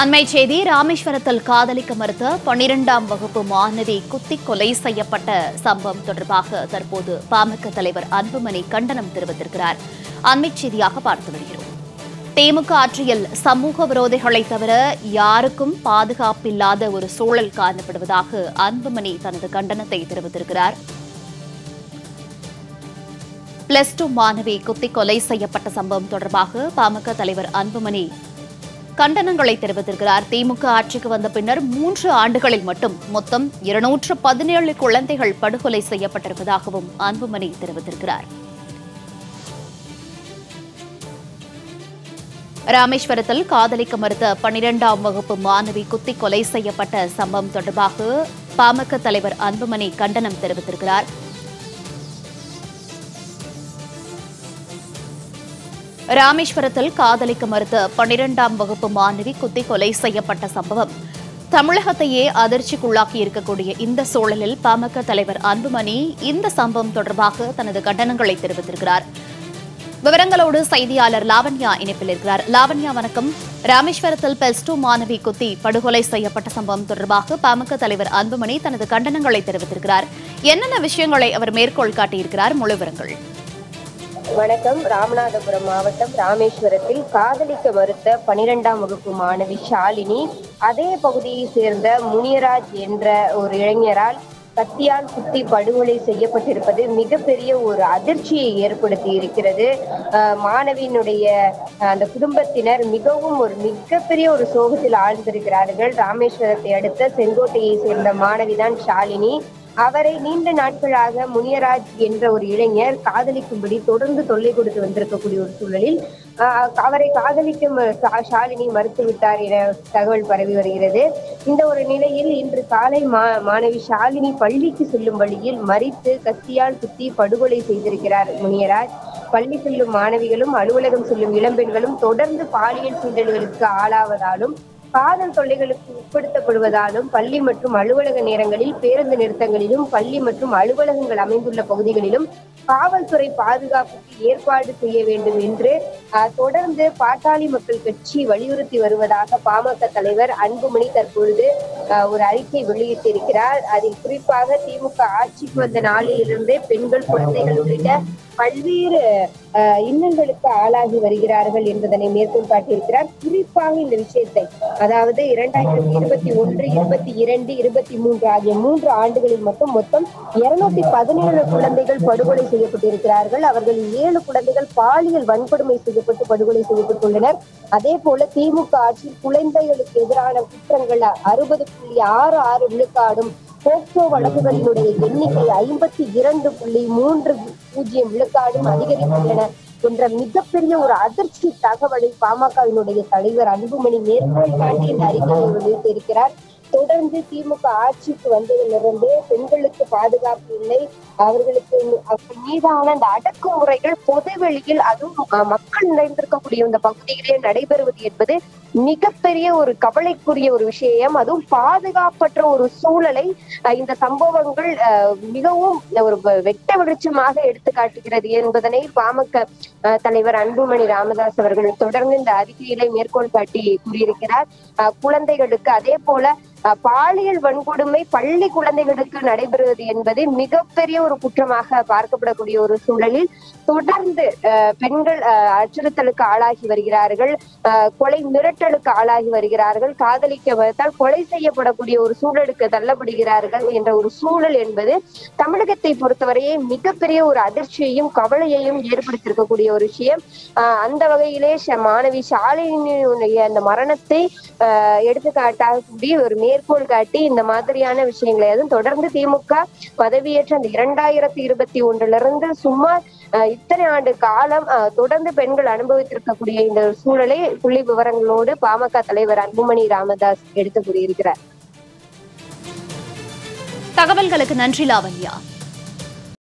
அண்மை செய்தி ராமேஸ்வரத்தில் காதலிக்க மறுத்த 12ஆம் வகுப்பு மாணவி குத்தி கொலை செய்யப்பட்ட சம்பவம் தொடர்பாக தற்போது பாமக தலைவர் அன்புமணி கண்டனம் தெரிவித்திருக்கிறார். அண்மை செய்தியாக பார்த்து வருகிறோம். திமுக ஆட்சியில் சமூக விரோதிகளை தவிர யாருக்கும் பாதுகாப்பில்லாத ஒரு சூழல் காணப்படுவதாக அன்புமணி தனது கண்டனத்தை தெரிவித்திருக்கிறார். +2 மாணவி குத்தி கொலை செய்யப்பட்ட சம்பவம் தொடர்பாக பாமக தலைவர் அன்புமணி கண்டனங்களை தெரிவித்திருக்கிறார். திமுக ஆட்சிக்கு வந்த பின்னர் 3 ஆண்டுகளில் மட்டும் மொத்தம் 217 குழந்தைகள் படுகொலை செய்யப்பட்டிருப்பதாகவும் அன்புமணி தெரிவித்திருக்கிறார். ராமேஸ்வரத்தில் காதலிக்க மறுத்த 12ஆம் வகுப்பு மாணவி குத்தி கொலை செய்யப்பட்ட சம்பவம் தொடர்பாக பாமக தலைவர் அன்புமணி கண்டனம் தெரிவித்திருக்கிறார். ராமேஸ்வரத்தில் காதலிக்க மறுத்த 12ஆம் வகுப்பு மாணவி குத்தி கொலை செய்யப்பட்ட சம்பவம் தமிழகத்தையே அதிர்ச்சிக்குள்ளாக்கி இருக்கக்கூடிய இந்த சூழலில் பாமக தலைவர் அன்புமணி இந்த சம்பவம் தொடர்பாக தனது கண்டனங்களை தெரிவித்திருக்கிறார். விவரங்களோடு செய்தியாளர் லாவண்யா இணைப்பில் இருக்கிறார். லாவண்யா, வணக்கம். ராமேஸ்வரத்தில் +2 மாணவி குத்தி படுகொலை செய்யப்பட்ட சம்பவம் தொடர்பாக பாமக தலைவர் அன்புமணி தனது கண்டனங்களை தெரிவித்திருக்கிறார். என்னென்ன விஷயங்களை அவர் மேற்கோள் காட்டியிருக்கிறார்? முழு விவரங்கள். வணக்கம். ராமநாதபுரம் மாவட்டம் ராமேஸ்வரத்தில் காதலிக்க மறுத்த 12ஆம் வகுப்பு மாணவி ஷாலினி அதே பகுதியை சேர்ந்த முனியராஜ் என்ற ஒரு இளைஞரால் கத்தியால் குத்தி படுகொலை செய்யப்பட்டிருப்பது மிகப்பெரிய ஒரு அதிர்ச்சியை ஏற்படுத்தி இருக்கிறது. மாணவியினுடைய அந்த குடும்பத்தினர் மிகப்பெரிய ஒரு சோகத்தில் ஆழ்ந்திருக்கிறார்கள். ராமேஸ்வரத்தை அடுத்த செங்கோட்டையை சேர்ந்த மாணவிதான் ஷாலினி. அவரை நீண்ட நாட்களாக முனியராஜ் என்ற ஒரு இளைஞர் காதலிக்கும்படி தொடர்ந்து தொல்லை கொடுத்து வந்திருக்கக்கூடிய ஒரு சூழலில் அவரை காதலிக்கும் ஷாலினி மறுத்துவிட்டார் என தகவல் பரவி வருகிறது. இந்த ஒரு நிலையில் இன்று காலை மாணவி ஷாலினி பள்ளிக்கு செல்லும் வழியில் மறித்து கத்தியால் குத்தி படுகொலை செய்திருக்கிறார் முனியராஜ். பள்ளி செல்லும் மாணவிகளும் அலுவலகம் செல்லும் இளம்பெண்களும் தொடர்ந்து பாலியல் சீண்டல்களுக்கு ஆளாவதாலும் காதல் தொல்லைகளுக்கு உட்படுத்தப்படுவதாலும் பள்ளி மற்றும் அலுவலக நேரங்களில் பேருந்து நிறுத்தங்களிலும் பள்ளி மற்றும் அலுவலகங்கள் அமைந்துள்ள பகுதிகளிலும் காவல்துறை பாதுகாப்புக்கு ஏற்பாடு செய்ய வேண்டும் என்று தொடர்ந்து பாட்டாளி மக்கள் கட்சி வலியுறுத்தி வருவதாக பாமக தலைவர் அன்புமணி தற்பொழுது ஒரு அறிக்கை வெளியிட்டிருக்கிறார். அதில் குறிப்பாக திமுக ஆட்சிக்கு வந்த நாளிலிருந்தே பெண்கள், குழந்தைகள் உள்ளிட்ட பல்வேறு இன்னல்களுக்கு ஆளாகி வருகிறார்கள் என்பதனை மேற்கோள் காட்டியிருக்கிறார். குறிப்பாக இந்த விஷயத்தை, அதாவது 2021, 22, 23 ஆகிய 3 ஆண்டுகளில் மொத்தம் 217 குழந்தைகள் படுகொலை செய்யப்பட்டிருக்கிறார்கள். அவர்களில் 7 குழந்தைகள் பாலியல் வன்கொடுமை செய்யப்பட்டு படுகொலை செய்யப்பட்டுள்ளனர். அதே போல திமுக ஆட்சியில் குழந்தைகளுக்கு எதிரான குற்றங்கள் 60.66 விழுக்காடும், போக்சோ வழக்குகளினுடைய எண்ணிக்கை 52.30 விழுக்காடும் அதிகரித்துள்ளன என்ற மிகப்பெரிய ஒரு அதிர்ச்சி தகவலை பாமகவினுடைய தலைவர் அன்புமணி மேற்கோள் காட்டி இந்த அறிக்கையை வெளியிட்டிருக்கிறார். தொடர்ந்து திமுக ஆட்சிக்கு வந்ததிலிருந்து பெண்களுக்கு பாதுகாப்பு இல்லை, அவர்களுக்கு மீதான அந்த அடக்குமுறைகள் பொதுவெளியில், அதுவும் மக்கள் நிறைந்திருக்கக்கூடிய இந்த பகுதியிலே நடைபெறுவது என்பது மிகப்பெரிய ஒரு கவலைக்குரிய ஒரு விஷயம். அதுவும் பாதுகாப்பற்ற ஒரு சூழலை இந்த சம்பவங்கள் மிகவும் ஒரு வெட்ட வெளிச்சமாக எடுத்து காட்டுகிறது என்பதனை பாமக தலைவர் அன்புமணி ராமதாஸ் அவர்கள் தொடர்ந்து இந்த அறிக்கையிலே மேற்கோள் காட்டி கூறியிருக்கிறார். குழந்தைகளுக்கு அதே போல பாலியல் வன்கொடுமை பள்ளி குழந்தைகளுக்கு நடைபெறுவது என்பது மிகப்பெரிய ஒரு குற்றமாக பார்க்கப்படக்கூடிய ஒரு சூழலில் தொடர்ந்து பெண்கள் அச்சுறுத்தலுக்கு ஆளாகி வருகிறார்கள், கொலை மிரட்டலுக்கு ஆளாகி வருகிறார்கள், காதலிக்க மறுத்தால் கொலை செய்யப்படக்கூடிய ஒரு சூழலுக்கு தள்ளப்படுகிறார்கள் என்ற ஒரு சூழல் என்பது தமிழகத்தை பொறுத்தவரையே மிகப்பெரிய ஒரு அதிர்ச்சியையும் கவலையையும் ஏற்படுத்தியிருக்கக்கூடிய ஒரு விஷயம். அந்த வகையிலே மாணவி ஷாலினியுடைய அந்த மரணத்தை எடுத்துக்காட்டாக கூடிய ஒரு மேற்கோள் காட்டி இந்த மாதிரியான விஷயங்களை, அதுவும் தொடர்ந்து திமுக பதவியேற்ற அந்த 2021 சுமார் இத்தனை ஆண்டு காலம் தொடர்ந்து பெண்கள் அனுபவித்திருக்கக்கூடிய இந்த சூழலை புள்ளி விவரங்களோடு பாமக தலைவர் அன்புமணி ராமதாஸ் எடுத்து கூறியிருக்கிறார். தகவல்களுக்கு நன்றி லாவண்யா.